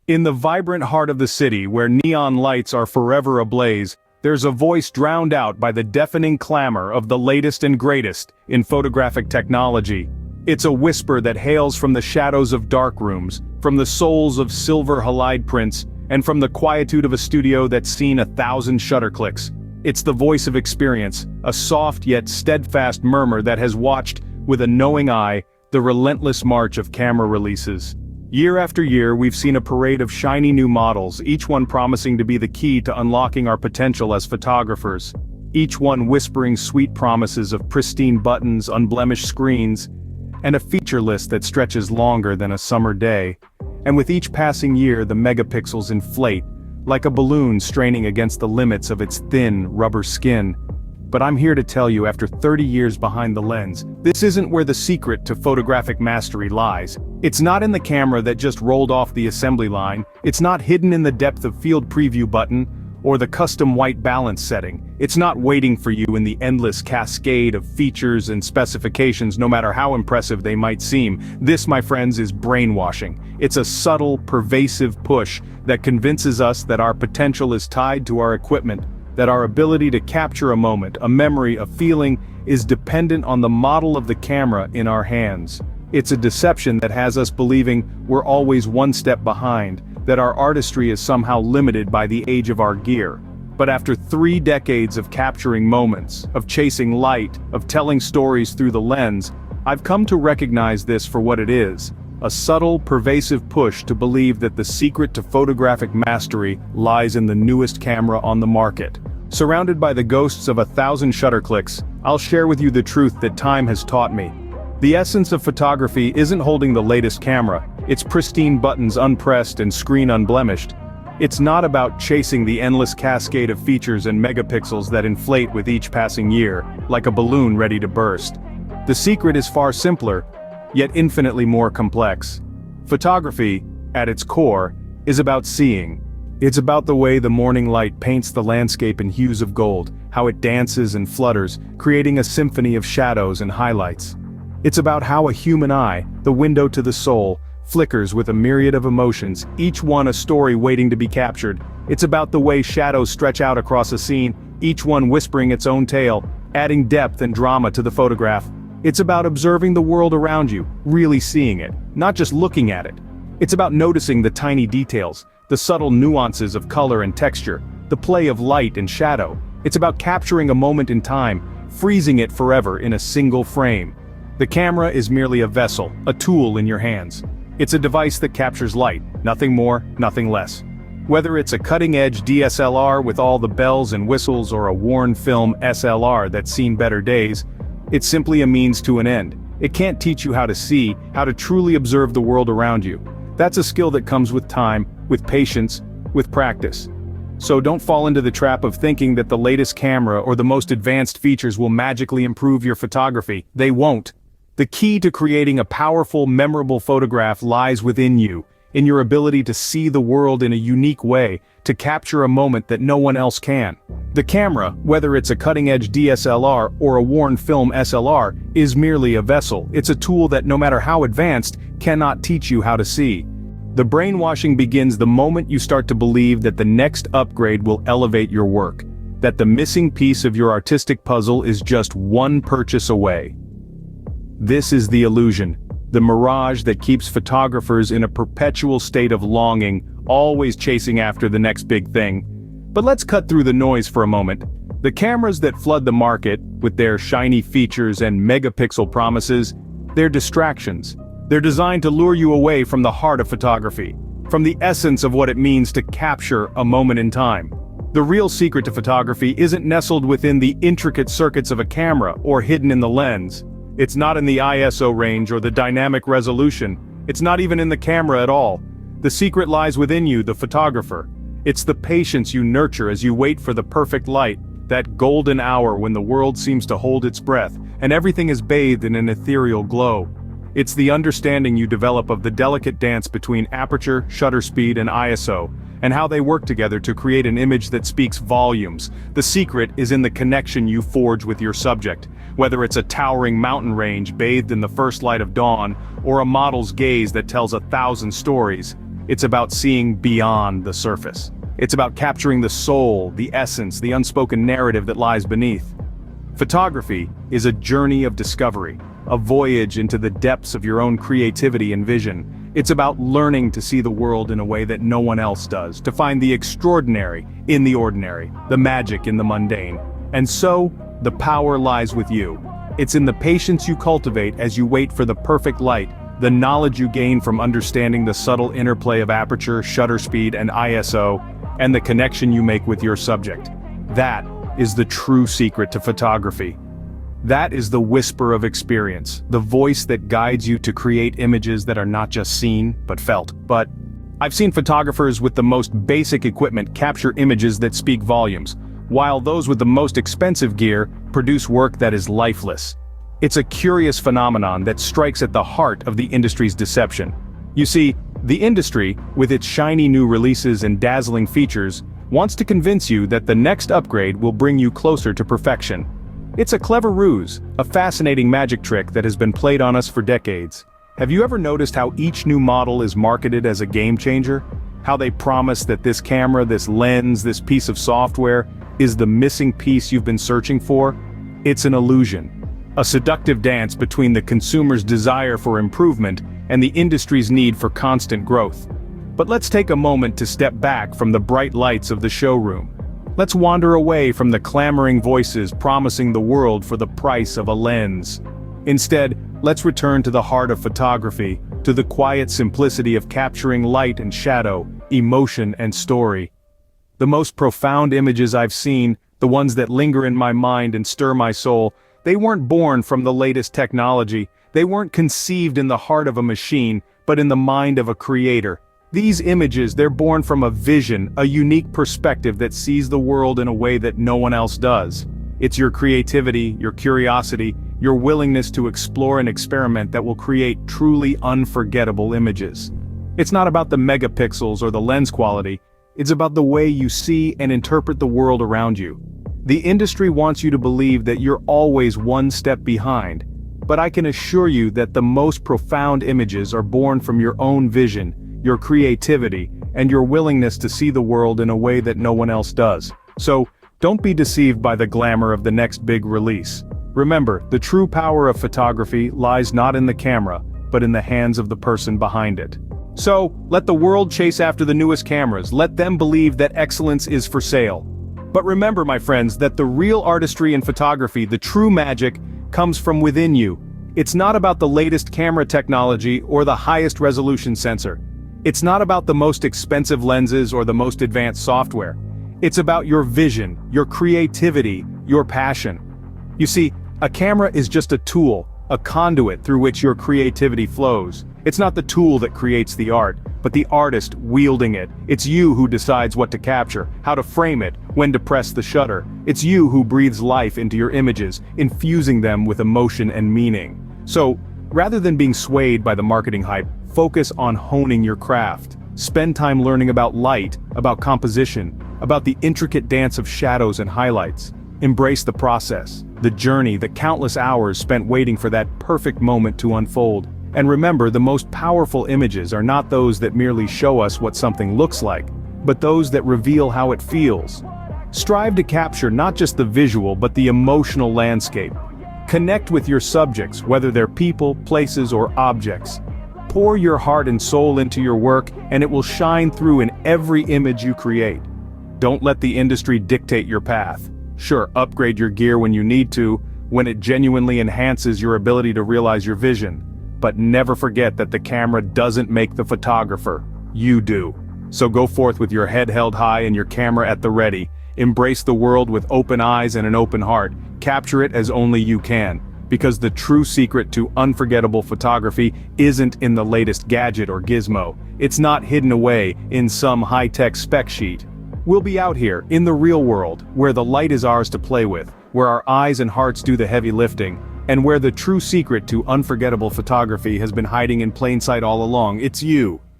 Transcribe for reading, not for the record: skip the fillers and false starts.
In the vibrant heart of the city where neon lights are forever ablaze, there's a voice drowned out by the deafening clamor of the latest and greatest in photographic technology. It's a whisper that hails from the shadows of dark rooms, from the souls of silver halide prints, and from the quietude of a studio that's seen 1,000 shutter clicks. It's the voice of experience, a soft yet steadfast murmur that has watched, with a knowing eye, the relentless march of camera releases. Year after year, we've seen a parade of shiny new models, each one promising to be the key to unlocking our potential as photographers. Each one whispering sweet promises of pristine buttons, unblemished screens, and a feature list that stretches longer than a summer day. And with each passing year, the megapixels inflate, like a balloon straining against the limits of its thin, rubber skin. But I'm here to tell you, after 30 years behind the lens, this isn't where the secret to photographic mastery lies. It's not in the camera that just rolled off the assembly line, it's not hidden in the depth of field preview button, or the custom white balance setting. It's not waiting for you in the endless cascade of features and specifications, no matter how impressive they might seem. This, my friends, is brainwashing. It's a subtle, pervasive push that convinces us that our potential is tied to our equipment, that our ability to capture a moment, a memory, a feeling, is dependent on the model of the camera in our hands. It's a deception that has us believing we're always one step behind, that our artistry is somehow limited by the age of our gear. But after 3 decades of capturing moments, of chasing light, of telling stories through the lens, I've come to recognize this for what it is: a subtle, pervasive push to believe that the secret to photographic mastery lies in the newest camera on the market. Surrounded by the ghosts of 1,000 shutter clicks, I'll share with you the truth that time has taught me. The essence of photography isn't holding the latest camera, it's pristine buttons unpressed and screen unblemished. It's not about chasing the endless cascade of features and megapixels that inflate with each passing year, like a balloon ready to burst. The secret is far simpler, yet infinitely more complex. Photography, at its core, is about seeing. It's about the way the morning light paints the landscape in hues of gold, how it dances and flutters, creating a symphony of shadows and highlights. It's about how a human eye, the window to the soul, flickers with a myriad of emotions, each one a story waiting to be captured. It's about the way shadows stretch out across a scene, each one whispering its own tale, adding depth and drama to the photograph. It's about observing the world around you, really seeing it, not just looking at it. It's about noticing the tiny details, the subtle nuances of color and texture, the play of light and shadow. It's about capturing a moment in time, freezing it forever in a single frame. The camera is merely a vessel, a tool in your hands. It's a device that captures light, nothing more, nothing less. Whether it's a cutting-edge DSLR with all the bells and whistles or a worn film SLR that's seen better days, it's simply a means to an end. It can't teach you how to see, how to truly observe the world around you. That's a skill that comes with time, with patience, with practice. So don't fall into the trap of thinking that the latest camera or the most advanced features will magically improve your photography. They won't. The key to creating a powerful, memorable photograph lies within you, in your ability to see the world in a unique way, to capture a moment that no one else can. The camera, whether it's a cutting-edge DSLR or a worn film SLR, is merely a vessel. It's a tool that, no matter how advanced, cannot teach you how to see. The brainwashing begins the moment you start to believe that the next upgrade will elevate your work, that the missing piece of your artistic puzzle is just one purchase away. This is the illusion, the mirage that keeps photographers in a perpetual state of longing, always chasing after the next big thing. But let's cut through the noise for a moment. The cameras that flood the market, with their shiny features and megapixel promises, they're distractions. They're designed to lure you away from the heart of photography, from the essence of what it means to capture a moment in time. The real secret to photography isn't nestled within the intricate circuits of a camera or hidden in the lens. It's not in the ISO range or the dynamic resolution. It's not even in the camera at all. The secret lies within you, the photographer. It's the patience you nurture as you wait for the perfect light, that golden hour when the world seems to hold its breath, and everything is bathed in an ethereal glow. It's the understanding you develop of the delicate dance between aperture, shutter speed, and ISO, and how they work together to create an image that speaks volumes. The secret is in the connection you forge with your subject. Whether it's a towering mountain range bathed in the first light of dawn, or a model's gaze that tells 1,000 stories, It's about seeing beyond the surface. It's about capturing the soul, the essence, the unspoken narrative that lies beneath. Photography is a journey of discovery, a voyage into the depths of your own creativity and vision. It's about learning to see the world in a way that no one else does, to find the extraordinary in the ordinary, the magic in the mundane. And so, the power lies with you. It's in the patience you cultivate as you wait for the perfect light, the knowledge you gain from understanding the subtle interplay of aperture, shutter speed, and ISO, and the connection you make with your subject. That is the true secret to photography. That is the whisper of experience, the voice that guides you to create images that are not just seen, but felt. But I've seen photographers with the most basic equipment capture images that speak volumes, while those with the most expensive gear produce work that is lifeless. It's a curious phenomenon that strikes at the heart of the industry's deception. You see, the industry, with its shiny new releases and dazzling features, wants to convince you that the next upgrade will bring you closer to perfection. It's a clever ruse, a fascinating magic trick that has been played on us for decades. Have you ever noticed how each new model is marketed as a game changer? How they promise that this camera, this lens, this piece of software is the missing piece you've been searching for? It's an illusion. A seductive dance between the consumer's desire for improvement and the industry's need for constant growth. But let's take a moment to step back from the bright lights of the showroom. Let's wander away from the clamoring voices promising the world for the price of a lens. Instead, let's return to the heart of photography, to the quiet simplicity of capturing light and shadow, emotion and story. The most profound images I've seen, the ones that linger in my mind and stir my soul, they weren't born from the latest technology, they weren't conceived in the heart of a machine, but in the mind of a creator. These images, they're born from a vision, a unique perspective that sees the world in a way that no one else does. It's your creativity, your curiosity, your willingness to explore and experiment that will create truly unforgettable images. It's not about the megapixels or the lens quality, it's about the way you see and interpret the world around you. The industry wants you to believe that you're always one step behind, but I can assure you that the most profound images are born from your own vision, your creativity, and your willingness to see the world in a way that no one else does. So, don't be deceived by the glamour of the next big release. Remember, the true power of photography lies not in the camera, but in the hands of the person behind it. So, let the world chase after the newest cameras, let them believe that excellence is for sale. But remember, my friends, that the real artistry in photography, the true magic, comes from within you. It's not about the latest camera technology or the highest resolution sensor. It's not about the most expensive lenses or the most advanced software. It's about your vision, your creativity, your passion. You see, a camera is just a tool, a conduit through which your creativity flows. It's not the tool that creates the art, but the artist wielding it. It's you who decides what to capture, how to frame it, when to press the shutter. It's you who breathes life into your images, infusing them with emotion and meaning. So, rather than being swayed by the marketing hype, focus on honing your craft. Spend time learning about light, about composition, about the intricate dance of shadows and highlights. Embrace the process, the journey, the countless hours spent waiting for that perfect moment to unfold. And remember, the most powerful images are not those that merely show us what something looks like, but those that reveal how it feels. Strive to capture not just the visual but the emotional landscape. Connect with your subjects, whether they're people, places, or objects. Pour your heart and soul into your work, and it will shine through in every image you create. Don't let the industry dictate your path. Sure, upgrade your gear when you need to, when it genuinely enhances your ability to realize your vision. But never forget that the camera doesn't make the photographer. You do. So go forth with your head held high and your camera at the ready. Embrace the world with open eyes and an open heart. Capture it as only you can. Because the true secret to unforgettable photography isn't in the latest gadget or gizmo. It's not hidden away in some high-tech spec sheet. We'll be out here, in the real world, where the light is ours to play with, where our eyes and hearts do the heavy lifting, and where the true secret to unforgettable photography has been hiding in plain sight all along. It's you.